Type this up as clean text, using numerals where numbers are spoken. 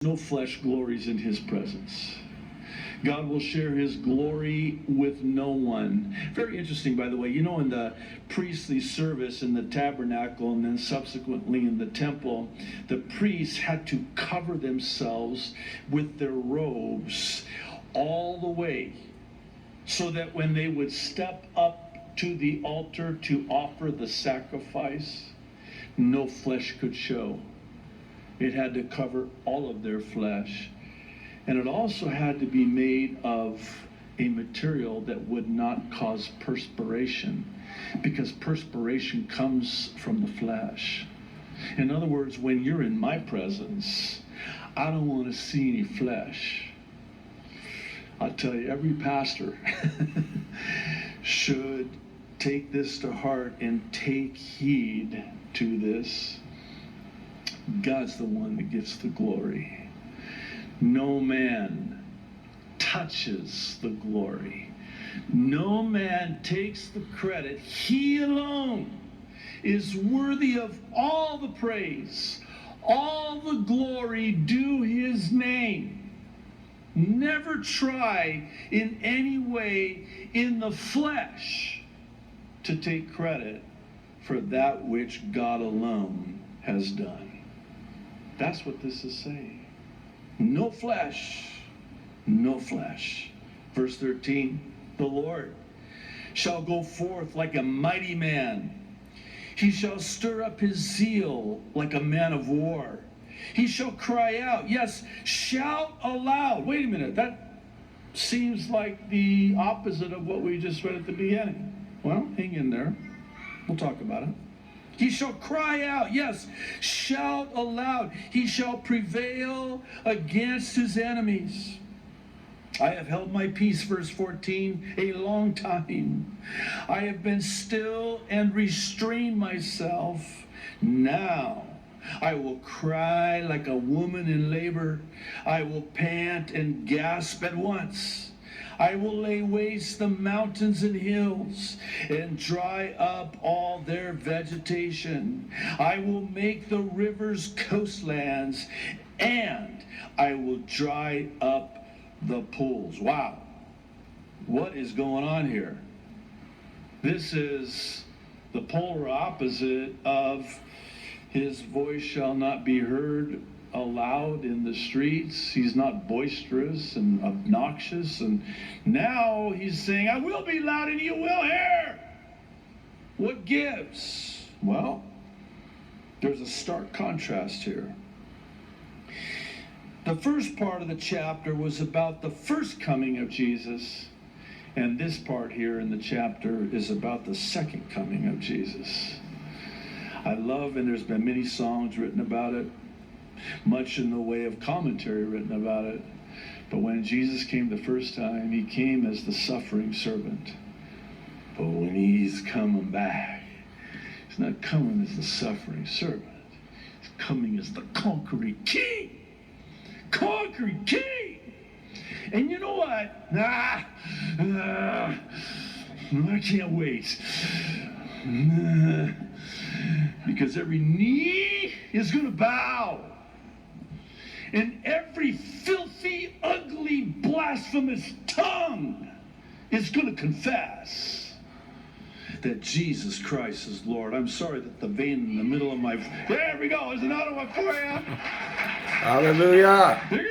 No flesh glories in his presence. God will share his glory with no one. Very interesting, by the way. You know, in the priestly service in the tabernacle and then subsequently in the temple, the priests had to cover themselves with their robes all the way so that when they would step up to the altar to offer the sacrifice, no flesh could show. It had to cover all of their flesh. And it also had to be made of a material that would not cause perspiration, because perspiration comes from the flesh. In other words, when you're in my presence, I don't want to see any flesh. I'll tell you, every pastor should take this to heart and take heed to this. God's the one that gets the glory. No man touches the glory. No man takes the credit. He alone is worthy of all the praise, all the glory due his name. Never try in any way in the flesh to take credit for that which God alone has done. That's what this is saying. No flesh, no flesh. Verse 13, the Lord shall go forth like a mighty man. He shall stir up his zeal like a man of war. He shall cry out, yes, shout aloud. Wait a minute, that seems like the opposite of what we just read at the beginning. Well, hang in there. We'll talk about it. He shall cry out, yes, shout aloud. He shall prevail against his enemies. I have held my peace, verse 14, a long time. I have been still and restrained myself. Now I will cry like a woman in labor. I will pant and gasp at once. I will lay waste the mountains and hills and dry up all their vegetation. I will make the rivers coastlands, and I will dry up the pools. Wow. What is going on here? This is the polar opposite of his voice shall not be heard aloud in the streets. He's not boisterous and obnoxious, and now he's saying, I will be loud and you will hear. What gives? Well, there's a stark contrast here. The first part of the chapter was about the first coming of Jesus, and this part here in the chapter is about the second coming of Jesus. I love, and there's been many songs written about it, much in the way of commentary written about it. But when Jesus came the first time, he came as the suffering servant. But when he's coming back, he's not coming as the suffering servant. He's coming as the conquering king. Conquering king! And you know what? I can't wait. Because every knee is going to bow. And every filthy, ugly, blasphemous tongue is going to confess that Jesus Christ is Lord. I'm sorry that the vein in the middle of my... There we go. There's another one for you. Hallelujah. There you